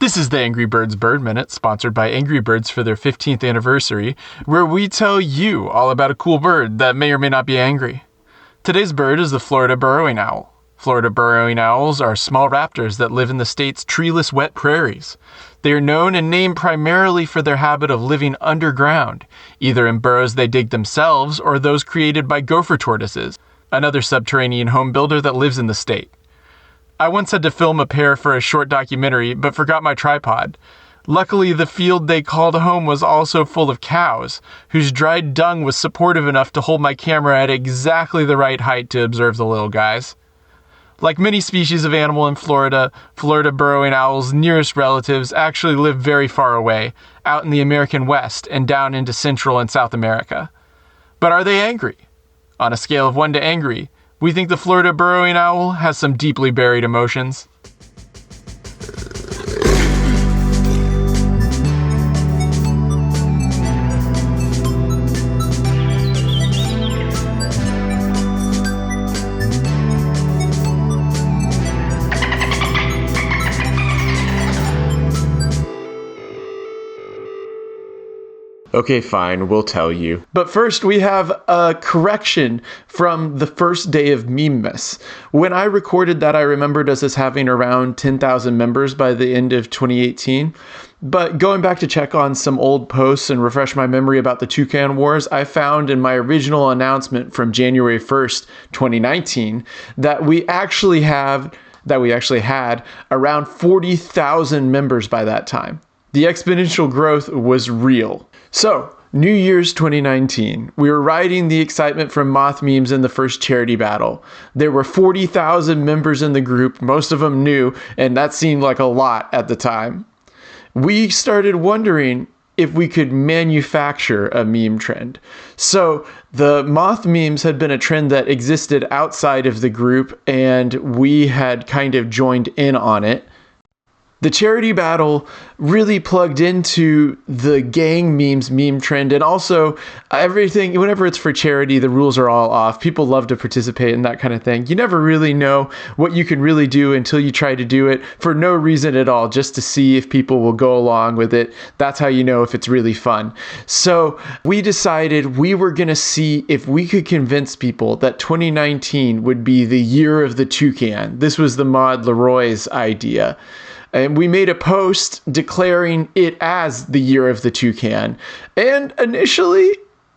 This is the Angry Birds Bird Minute, sponsored by Angry Birds for their 15th anniversary, where we tell you all about a cool bird that may or may not be angry. Today's bird is the Florida burrowing owl. Florida burrowing owls are small raptors that live in the state's treeless wet prairies. They are known and named primarily for their habit of living underground, either in burrows they dig themselves or those created by gopher tortoises, another subterranean home builder that lives in the state. I once had to film a pair for a short documentary, but forgot my tripod. Luckily, the field they called home was also full of cows, whose dried dung was supportive enough to hold my camera at exactly the right height to observe the little guys. Like many species of animal in Florida, Florida burrowing owls' nearest relatives actually live very far away, out in the American West and down into Central and South America. But are they angry? On a scale of 1 to angry, we think the Florida burrowing owl has some deeply buried emotions. Okay, fine, we'll tell you. But first, we have a correction from the first day of Mememas. When I recorded that, I remembered us as having around 10,000 members by the end of 2018. But going back to check on some old posts and refresh my memory about the Toucan Wars, I found in my original announcement from January 1st, 2019, that we actually had around 40,000 members by that time. The exponential growth was real. So, New Year's 2019, we were riding the excitement from moth memes in the first charity battle. There were 40,000 members in the group, most of them new, and that seemed like a lot at the time. We started wondering if we could manufacture a meme trend. So the moth memes had been a trend that existed outside of the group, and we had kind of joined in on it. The charity battle really plugged into the gang memes meme trend, and also everything, whenever it's for charity, the rules are all off. People love to participate in that kind of thing. You never really know what you can really do until you try to do it for no reason at all, just to see if people will go along with it. That's how you know if it's really fun. So we decided we were going to see if we could convince people that 2019 would be the year of the toucan. This was the Mod Leroy's idea. And we made a post declaring it as the year of the toucan. And initially,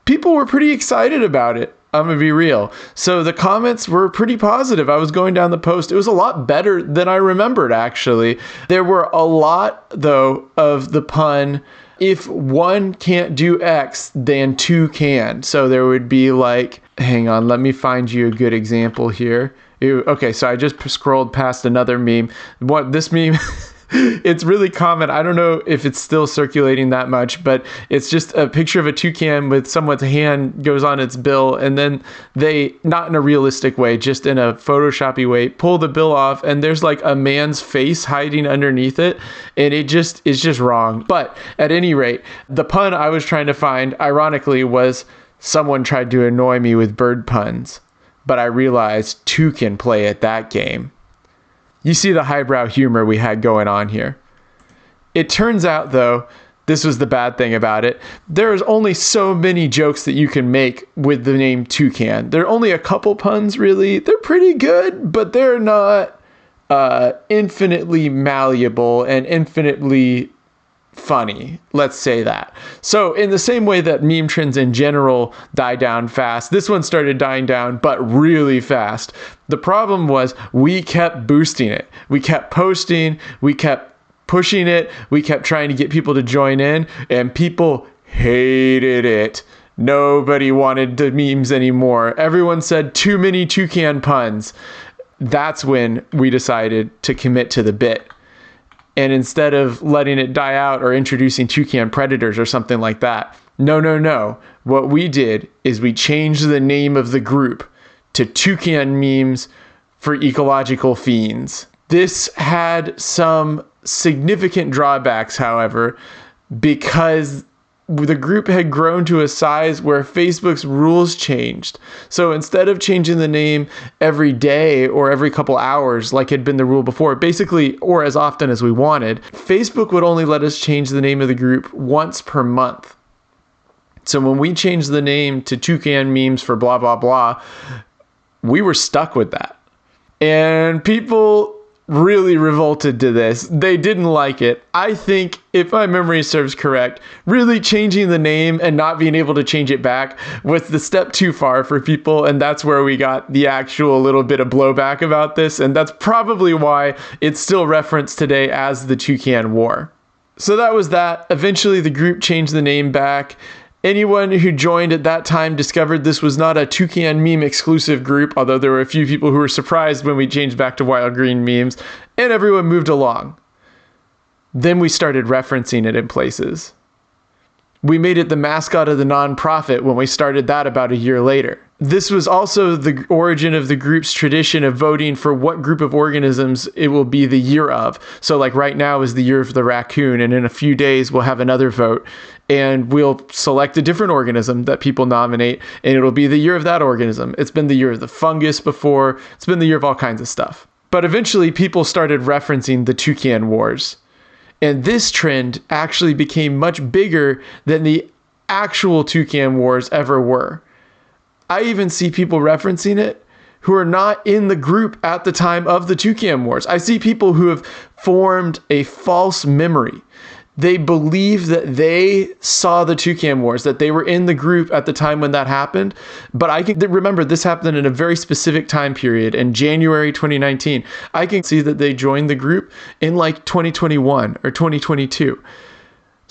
people were pretty excited about it. I'm going to be real. So the comments were pretty positive. I was going down the post. It was a lot better than I remembered, actually. There were a lot, though, of the pun, if one can't do X, then two can. So there would be like, hang on, let me find you a good example here. Okay, so I just scrolled past another meme. This meme, it's really common. I don't know if it's still circulating that much, but it's just a picture of a toucan with someone's hand goes on its bill, and then they, not in a realistic way, just in a Photoshoppy way, pull the bill off, and there's like a man's face hiding underneath it, and it's just wrong. But at any rate, the pun I was trying to find, ironically, was someone tried to annoy me with bird puns. But I realized two can play at that game. You see the highbrow humor we had going on here. It turns out, though, this was the bad thing about it. There's only so many jokes that you can make with the name Toucan. There are only a couple puns, really. They're pretty good, but they're not infinitely malleable and infinitely funny, let's say that. So in the same way that meme trends in general die down fast, this one started dying down, but really fast. The problem was we kept boosting it. We kept posting, we kept pushing it, we kept trying to get people to join in, and people hated it. Nobody wanted the memes anymore. Everyone said too many toucan puns. That's when we decided to commit to the bit. And instead of letting it die out or introducing toucan predators or something like that, no. What we did is we changed the name of the group to Toucan Memes for Ecological Fiends. This had some significant drawbacks, however, because the group had grown to a size where Facebook's rules changed. So instead of changing the name every day or every couple hours like had been the rule before, basically, or as often as we wanted, Facebook would only let us change the name of the group once per month. So when we changed the name to Toucan Memes for blah, blah, blah, we were stuck with that. And people really revolted to this. They didn't like it. I think, if my memory serves correct, really changing the name and not being able to change it back was the step too far for people, and that's where we got the actual little bit of blowback about this, and that's probably why it's still referenced today as the Toucan War. So that was that. Eventually the group changed the name back. Anyone who joined at that time discovered this was not a Toucan Meme exclusive group, although there were a few people who were surprised when we changed back to Wild Green Memes, and everyone moved along. Then we started referencing it in places. We made it the mascot of the nonprofit when we started that about a year later. This was also the origin of the group's tradition of voting for what group of organisms it will be the year of. So like right now is the year of the raccoon, and in a few days we'll have another vote, and we'll select a different organism that people nominate, and it'll be the year of that organism. It's been the year of the fungus before. It's been the year of all kinds of stuff. But eventually people started referencing the Toucan Wars. And this trend actually became much bigger than the actual Toucan Wars ever were. I even see people referencing it who are not in the group at the time of the Toucan Wars. I see people who have formed a false memory. They believe that they saw the Toucan Wars, that they were in the group at the time when that happened. But I can remember this happened in a very specific time period in January 2019. I can see that they joined the group in like 2021 or 2022.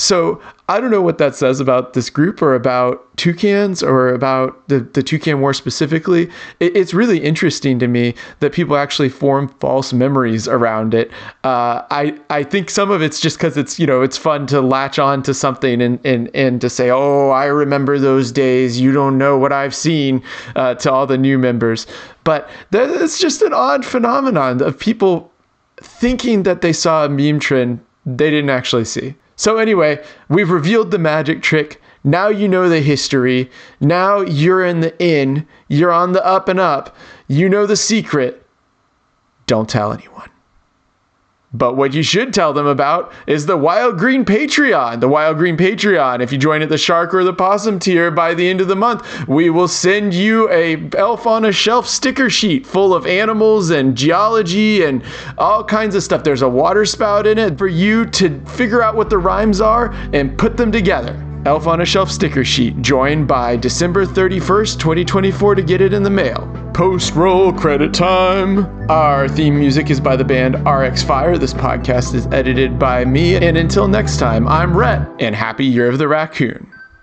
So I don't know what that says about this group or about toucans or about the Toucan War specifically. It's really interesting to me that people actually form false memories around it. I think some of it's just because it's fun to latch on to something and to say, oh, I remember those days. You don't know what I've seen, to all the new members. But it's just an odd phenomenon of people thinking that they saw a meme trend they didn't actually see. So anyway, we've revealed the magic trick. Now you know the history. Now you're in the in. You're on the up and up. You know the secret. Don't tell anyone. But what you should tell them about is the Wild Green Patreon. The Wild Green Patreon. If you join at the Shark or the Possum tier by the end of the month, we will send you a Elf on a Shelf sticker sheet full of animals and geology and all kinds of stuff. There's a water spout in it for you to figure out what the rhymes are and put them together. Elf on a Shelf sticker sheet. Join by December 31st, 2024 to get it in the mail. Post-roll credit time. Our theme music is by the band RX Fire. This podcast is edited by me. And until next time, I'm Rhett, and happy Year of the Raccoon.